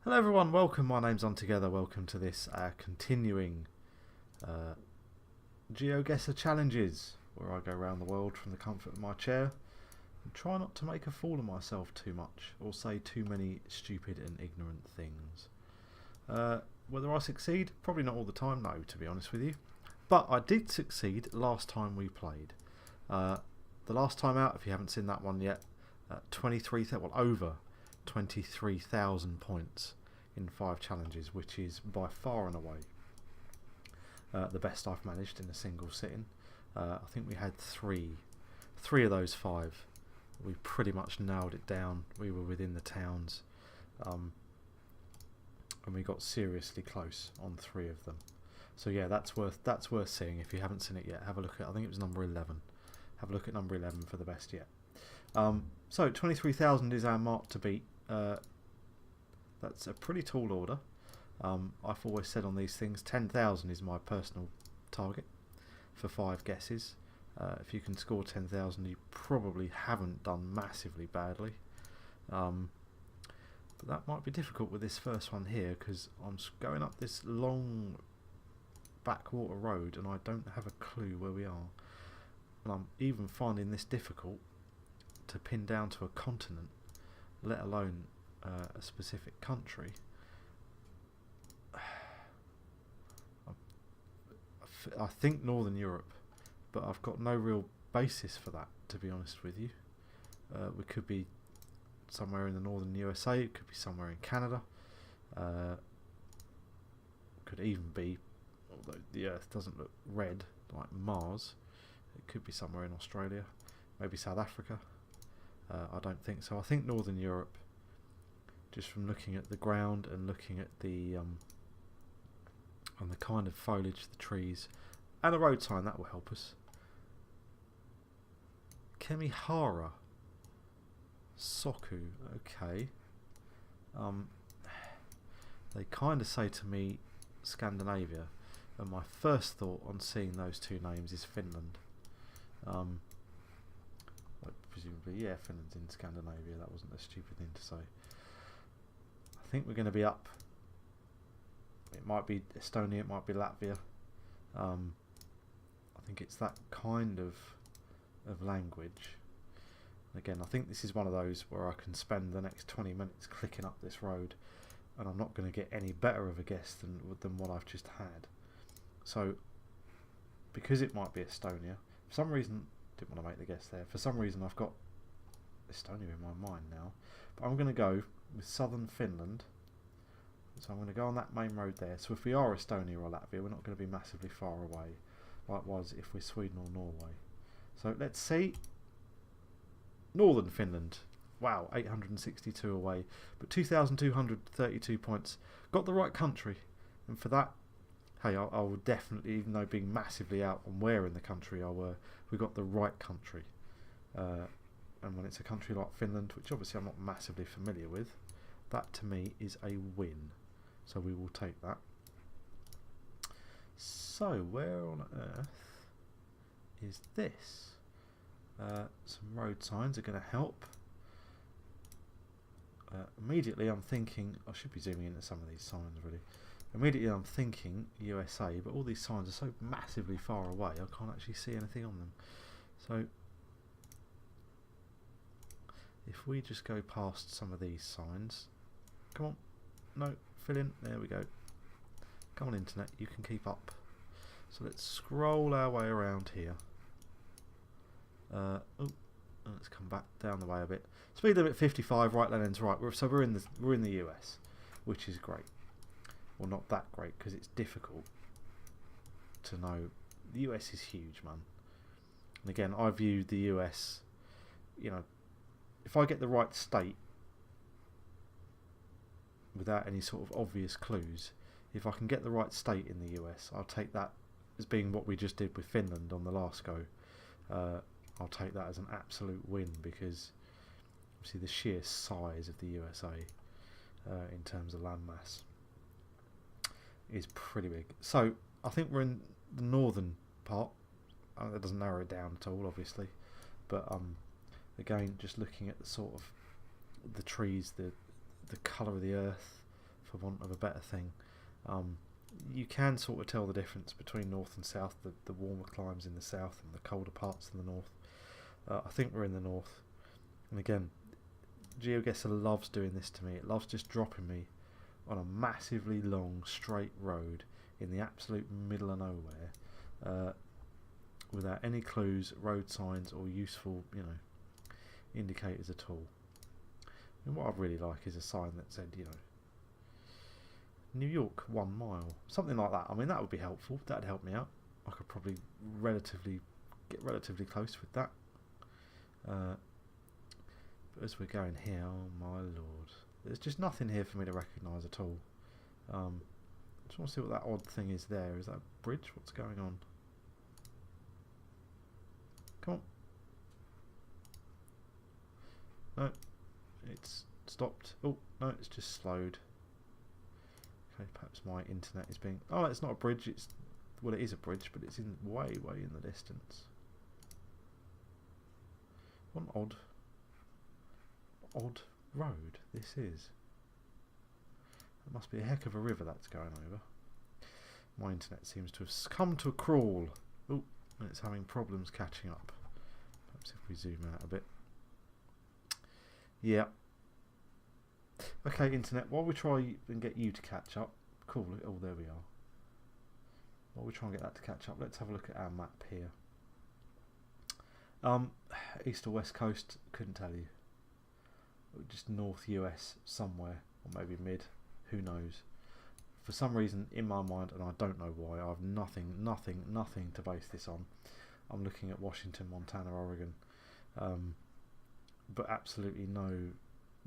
Hello everyone, welcome, my name's Untogether, welcome to this continuing uh, Geoguessr challenges, where I go around the world from the comfort of my chair and try not to make a fool of myself too much, or say too many stupid and ignorant things. Whether I succeed? Probably not all the time, no, to be honest with you. But I did succeed last time we played. The last time out, if you haven't seen that one yet, over 23,000 points in 5 challenges, which is by far and away the best I've managed in a single sitting. I think we had three of those 5. We pretty much nailed it down. We were within the towns, and we got seriously close on 3 of them. So yeah, that's worth seeing. If you haven't seen it yet, have a look at. I think it was number 11. Have a look at number 11 for the best yet. So 23,000 is our mark to beat. That's a pretty tall order. I've always said on these things 10,000 is my personal target for 5 guesses. If you can score 10,000, you probably haven't done massively badly. But that might be difficult with this first one here, because I'm going up this long backwater road and I don't have a clue where we are. And I'm even finding this difficult to pin down to a continent, let alone a specific country. I think Northern Europe, but I've got no real basis for that, to be honest with you. We could be somewhere in the northern USA, it could be somewhere in Canada, could even be, although the Earth doesn't look red like Mars, it could be somewhere in Australia, maybe South Africa. I don't think so. I think Northern Europe, just from looking at the ground and looking at the and the kind of foliage, the trees, and a road sign, that will help us. Kemihara Soku, okay. They kind of say to me Scandinavia, and my first thought on seeing those 2 names is Finland. Presumably, yeah, Finland's in Scandinavia. That wasn't a stupid thing to say. I think we're going to be up. It might be Estonia, it might be Latvia. I think it's that kind of language. Again, I think this is one of those where I can spend the next 20 minutes clicking up this road, and I'm not going to get any better of a guess than what I've just had. So, because it might be Estonia, for some reason, didn't want to make the guess there. For some reason, I've got Estonia in my mind now, but I'm going to go with southern Finland. So I'm going to go on that main road there. So if we are Estonia or Latvia, we're not going to be massively far away. Likewise, if we're Sweden or Norway. So let's see. Northern Finland. Wow, 862 away, but 2,232 points. Got the right country, and for that, hey, I will definitely, even though being massively out on where in the country we got the right country. And when it's a country like Finland, which obviously I'm not massively familiar with, that to me is a win. So we will take that. So where on earth is this? Some road signs are going to help. Immediately I'm thinking, I should be zooming into some of these signs really. Immediately I'm thinking USA, but all these signs are so massively far away I can't actually see anything on them. So if we just go past some of these signs, come on, no, fill in, there we go. Come on internet, you can keep up. So let's scroll our way around here. Let's come back down the way a bit. Speed limit 55, right lane's right. So we're in the US, which is great. Well, not that great, because it's difficult to know. The US is huge, man. And again, I view the US, you know, if I get the right state without any sort of obvious clues, if I can get the right state in the US, I'll take that as being what we just did with Finland on the last go. I'll take that as an absolute win, because obviously the sheer size of the USA in terms of landmass is pretty big. So I think we're in the northern part. That doesn't narrow it down at all, obviously, but again, just looking at the sort of the trees, the colour of the earth, for want of a better thing. You can sort of tell the difference between north and south, the warmer climes in the south and the colder parts in the north. I think we're in the north. And again, Geoguessr loves doing this to me. It loves just dropping me on a massively long straight road in the absolute middle of nowhere, without any clues, road signs or useful, indicators at all. And what I'd really like is a sign that said, New York 1 mile, something like that. I mean, that would be helpful. That'd help me out. I could probably get relatively close with that. But as we're going here, oh my lord, there's just nothing here for me to recognise at all. I just want to see what that odd thing is there. Is that a bridge? What's going on? Come on. No, it's stopped. Oh, no, it's just slowed. Okay, perhaps my internet is being... Oh, it's not a bridge. Well, it is a bridge, but it's in way in the distance. What an odd road this is. It must be a heck of a river that's going over. My internet seems to have come to a crawl. Oh, and it's having problems catching up. Perhaps if we zoom out a bit. Yeah. Okay, internet, while we try and get you to catch up. Cool, oh, there we are. While we try and get that to catch up, let's have a look at our map here. East or west coast, couldn't tell you. Just north US somewhere, or maybe mid, who knows. For some reason in my mind, and I don't know why, I have nothing to base this on. I'm looking at Washington, Montana, Oregon, but absolutely no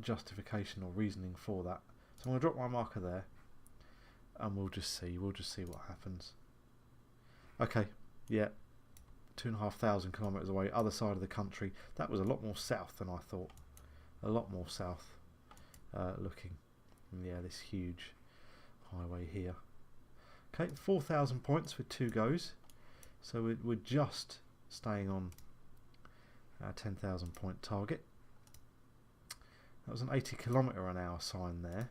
justification or reasoning for that. So I'm going to drop my marker there, and we'll just see what happens. Okay, yeah, 2,500 kilometres away, other side of the country. That was a lot more south than I thought. A lot more south looking. And yeah, this huge highway here. Okay, 4,000 points with 2 goes. So we're just staying on our 10,000 point target. That was an 80 km/h sign there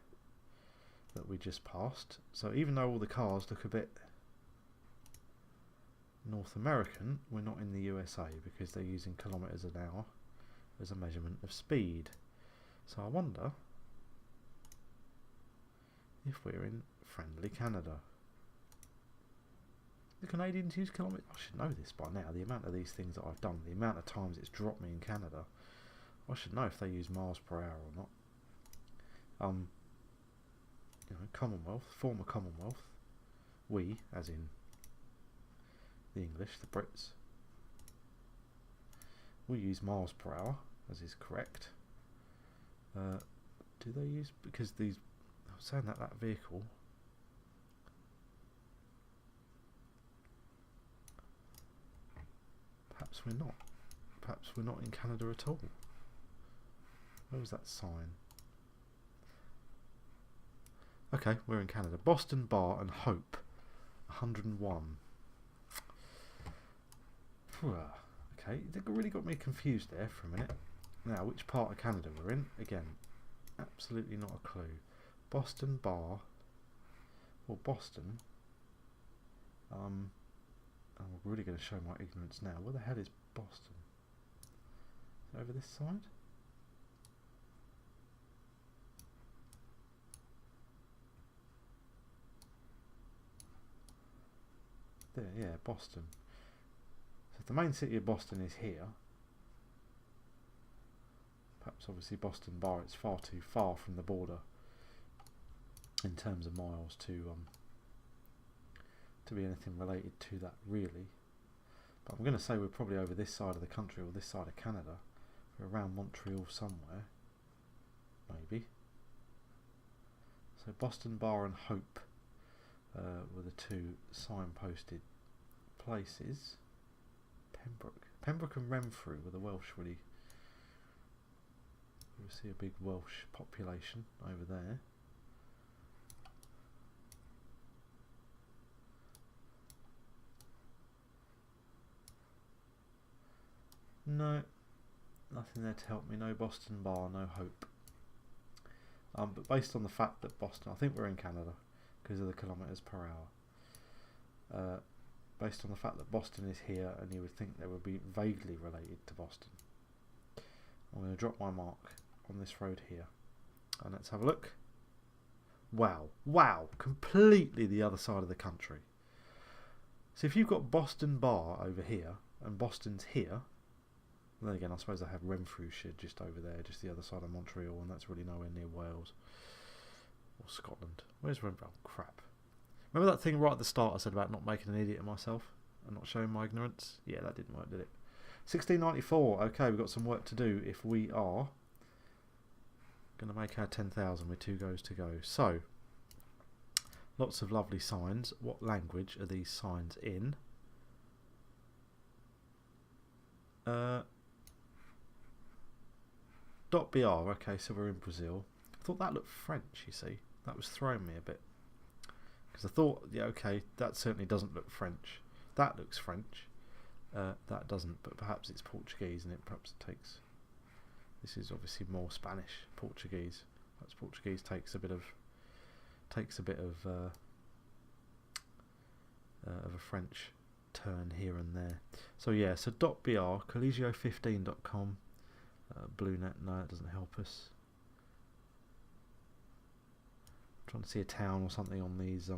that we just passed. So even though all the cars look a bit North American, we're not in the USA because they're using kilometres an hour as a measurement of speed. So I wonder if we're in friendly Canada. The Canadians use kilometres. I should know this by now. The amount of these things that I've done, the amount of times it's dropped me in Canada, I should know if they use miles per hour or not. Commonwealth, former Commonwealth. We, as in the English, the Brits, we use miles per hour, as is correct. Do they use, because these, I was saying that vehicle, perhaps we're not in Canada at all. Where was that sign? Okay, we're in Canada. Boston Bar and Hope, 101. Okay, they really got me confused there for a minute. Now, which part of Canada we're in? Again, absolutely not a clue. Boston Bar, or Boston. I'm really going to show my ignorance now. Where the hell is Boston? Is it over this side? There, yeah, Boston. So the main city of Boston is here. Perhaps obviously Boston Bar, it's far too far from the border in terms of miles to be anything related to that really. But I'm going to say we're probably over this side of the country or this side of Canada. We're around Montreal somewhere, maybe. So Boston Bar and Hope were the 2 signposted places. Pembroke and Renfrew were the Welsh really. We see a big Welsh population over there. No, nothing there to help me. No Boston Bar, no Hope. But based on the fact that Boston, I think we're in Canada because of the kilometres per hour. Based on the fact that Boston is here, and you would think they would be vaguely related to Boston, I'm going to drop my mark on this road here, and let's have a look. Wow, wow, completely the other side of the country. So if you've got Boston Bar over here, and Boston's here, then again I suppose I have Renfrewshire just over there, just the other side of Montreal, and that's really nowhere near Wales or Scotland. Where's Renfrew? Oh, crap. Remember that thing right at the start I said about not making an idiot of myself and not showing my ignorance? Yeah, that didn't work, did it? 1694. Okay, we've got some work to do if we are going to make our 10,000 with 2 goes to go. So, lots of lovely signs. What language are these signs in? .br. Okay, so we're in Brazil. I thought that looked French, you see. That was throwing me a bit. Because I thought, yeah, okay, that certainly doesn't look French. That looks French. That doesn't, but perhaps it's Portuguese, and it perhaps takes. This is obviously more Spanish, Portuguese. Perhaps Portuguese takes a bit of a French turn here and there. So yeah, so .br, collegio15.com, BlueNet. No, that doesn't help us. Trying to see a town or something on these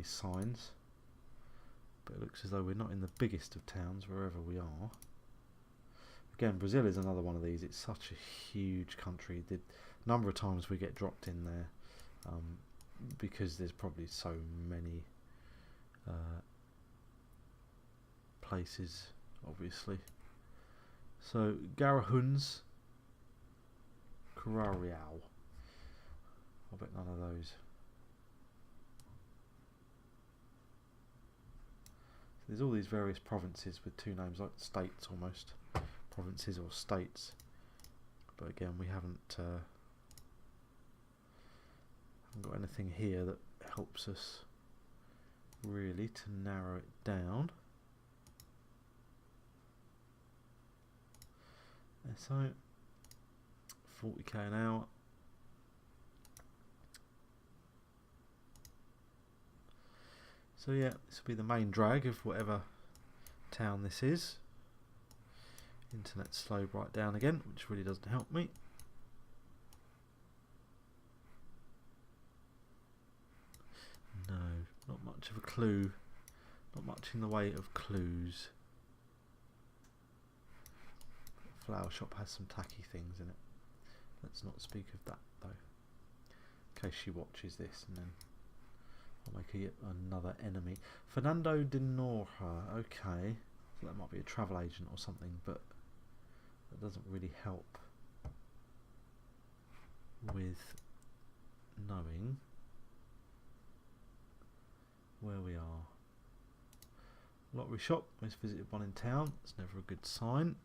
signs, but it looks as though we're not in the biggest of towns wherever we are. Again, Brazil is another one of these. It's such a huge country. The number of times we get dropped in there, because there's probably so many places, obviously. So Garrahuns, Curacao. I bet none of those. So there's all these various provinces with 2 names, like states almost. Provinces or states. But again, we haven't got anything here that helps us really to narrow it down. So 40k an hour. So yeah, this will be the main drag of whatever town this is. Internet slowed right down again, which really doesn't help me. No, not much of a clue. Not much in the way of clues. Flower shop has some tacky things in it. Let's not speak of that though, in case she watches this, and then I'll make yet another enemy. Fernando de Noja. Okay, so that might be a travel agent or something, but that doesn't really help with knowing where we are. Lottery shop, most visited one in town. It's never a good sign.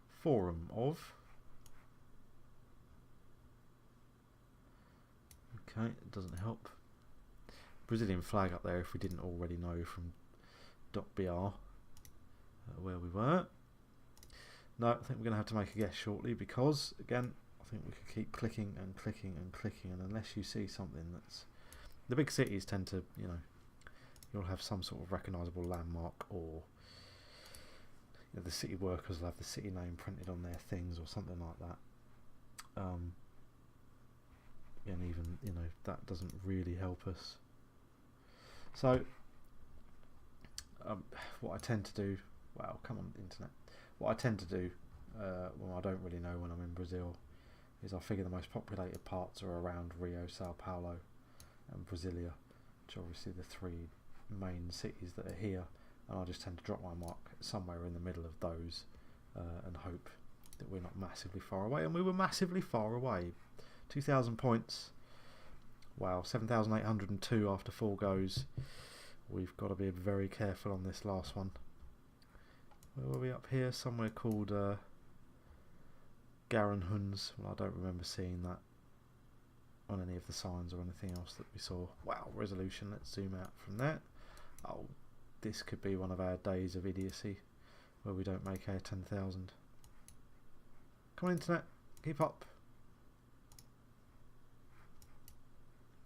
Forum of. Okay, it doesn't help. Brazilian flag up there if we didn't already know from .br where we were. No, I think we're going to have to make a guess shortly because, again, I think we could keep clicking and clicking and clicking, and unless you see something that's... The big cities tend to, you know, you'll have some sort of recognisable landmark, or you know, the city workers will have the city name printed on their things or something like that. And even, you know, that doesn't really help us. So what I tend to do, wow, come on internet, what I tend to do when I don't really know when I'm in Brazil is I figure the most populated parts are around Rio, Sao Paulo and Brasilia, which are obviously the 3 main cities that are here, and I just tend to drop my mark somewhere in the middle of those and hope that we're not massively far away. And we were massively far away. 2,000 points. Wow, 7,802 after 4 goes. We've got to be very careful on this last one. Where were we up here? Somewhere called Garrahuns. Well, I don't remember seeing that on any of the signs or anything else that we saw. Wow, resolution. Let's zoom out from there. Oh, this could be one of our days of idiocy where we don't make our 10,000. Come on, internet. Keep up.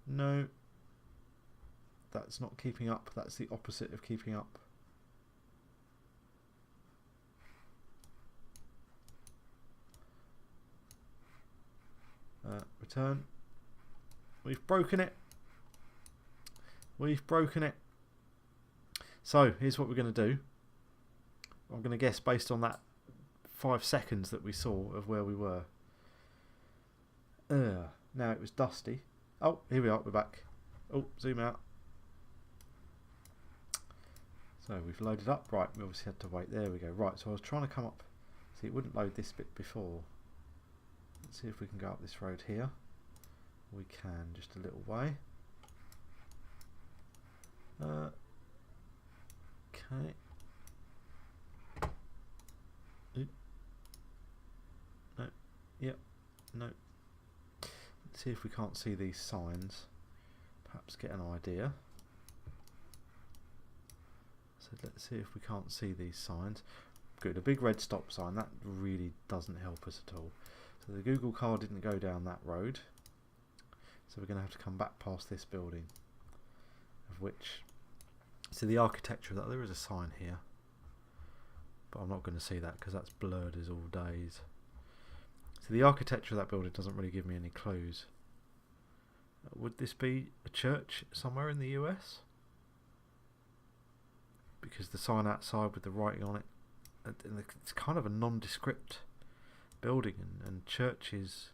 No. That's not keeping up. That's the opposite of keeping up. Return. We've broken it. We've broken it. So here's what we're going to do. I'm going to guess based on that 5 seconds that we saw of where we were. Now it was dusty. Oh, here we are. We're back. Oh, zoom out. So we've loaded up. Right, we obviously had to wait. There we go. Right, so I was trying to come up. See, it wouldn't load this bit before. Let's see if we can go up this road here. We can, just a little way. Okay. No. Yep. No. Let's see if we can't see these signs. Perhaps get an idea. So let's see if we can't see these signs. Good, a big red stop sign. That really doesn't help us at all. So the Google car didn't go down that road. So we're going to have to come back past this building. Of which, so the architecture, that there is a sign here. But I'm not going to see that because that's blurred as all days. So the architecture of that building doesn't really give me any clues. Would this be a church somewhere in the US? Because the sign outside with the writing on it, and it's kind of a nondescript building, and churches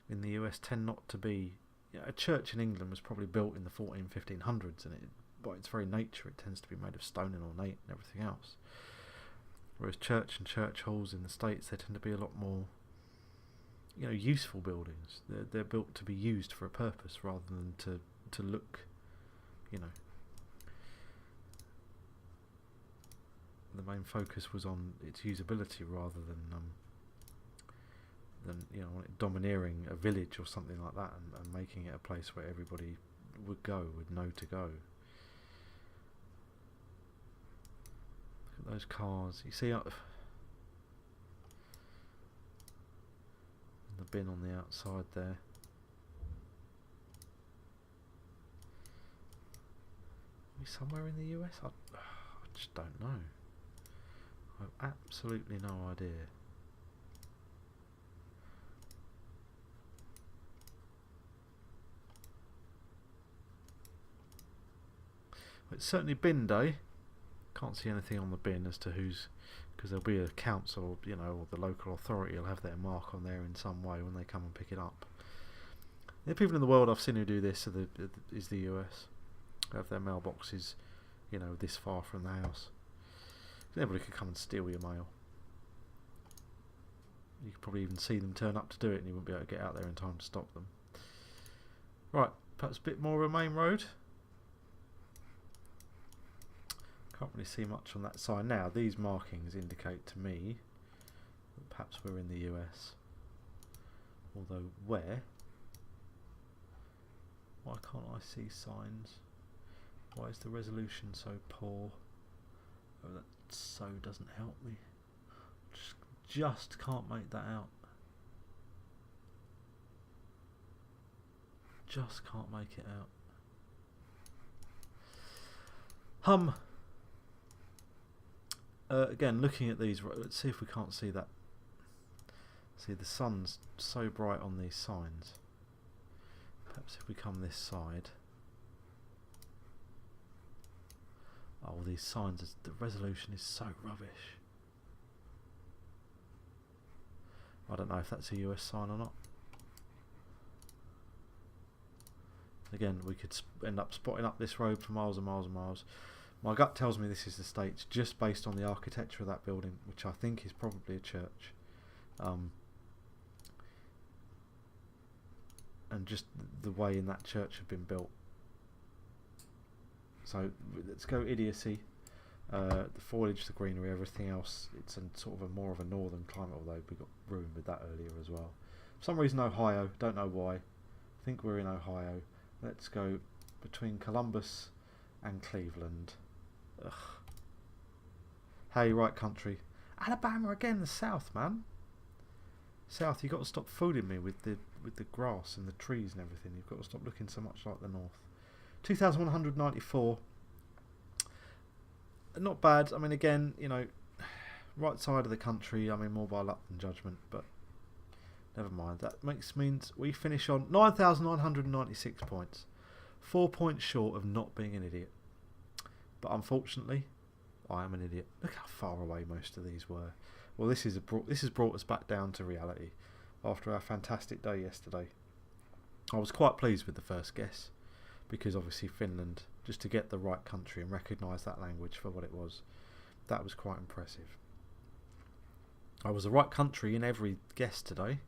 in the US tend not to be. You know, a church in England was probably built in the 1500s, and by its very nature it tends to be made of stone and ornate and everything else. Whereas church and church halls in the States, they tend to be a lot more, you know, useful buildings. They're built to be used for a purpose rather than to look, you know. The main focus was on its usability rather than you know, domineering a village or something like that, and making it a place where everybody would know to go. Look at those cars. You see the bin on the outside there. Are we somewhere in the US? I just don't know. I have absolutely no idea. It's certainly bin day. Can't see anything on the bin as to who's, because there'll be a council, you know, or the local authority will have their mark on there in some way when they come and pick it up. The people in the world I've seen who do this is the US. Who have their mailboxes, you know, this far from the house. Anybody could come and steal your mail. You could probably even see them turn up to do it, and you wouldn't be able to get out there in time to stop them. Right, perhaps a bit more of a main road. Can't really see much on that sign now. These markings indicate to me that perhaps we're in the US. Although where? Why can't I see signs? Why is the resolution so poor? Oh, that so doesn't help me. Just can't make that out. Just can't make it out. Again, looking at these, let's see if we can't see that. See, the sun's so bright on these signs. Perhaps if we come this side. Oh, these signs, the resolution is so rubbish. I don't know if that's a US sign or not. Again, we could end up spotting up this road for miles and miles and miles. My gut tells me this is the States, just based on the architecture of that building, which I think is probably a church. And just the way in that church had been built. So let's go idiocy. The foliage, the greenery, everything else, it's sort of more of a northern climate, although we got ruined with that earlier as well. For some reason Ohio, don't know why. I think we're in Ohio. Let's go between Columbus and Cleveland. Ugh. Hey, right country. Alabama again, the South, man. South, you've got to stop fooling me with the grass and the trees and everything. You've got to stop looking so much like the north. 2,194. Not bad. I mean, again, you know, right side of the country. I mean, more by luck than judgment, but never mind. That means we finish on 9,996 points. 4 points short of not being an idiot. But unfortunately, I am an idiot. Look how far away most of these were. Well, this has brought us back down to reality after our fantastic day yesterday. I was quite pleased with the first guess because obviously Finland, just to get the right country and recognise that language for what it was, that was quite impressive. I was the right country in every guess today,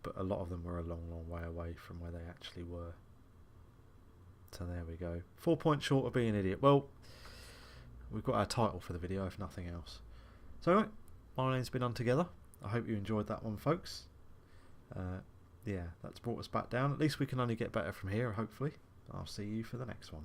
but a lot of them were a long, long way away from where they actually were. So there we go. 4 points short of being an idiot. Well, we've got our title for the video, if nothing else. So anyway, my name's been Untogether. I hope you enjoyed that one, folks. Yeah, that's brought us back down. At least we can only get better from here, hopefully. I'll see you for the next one.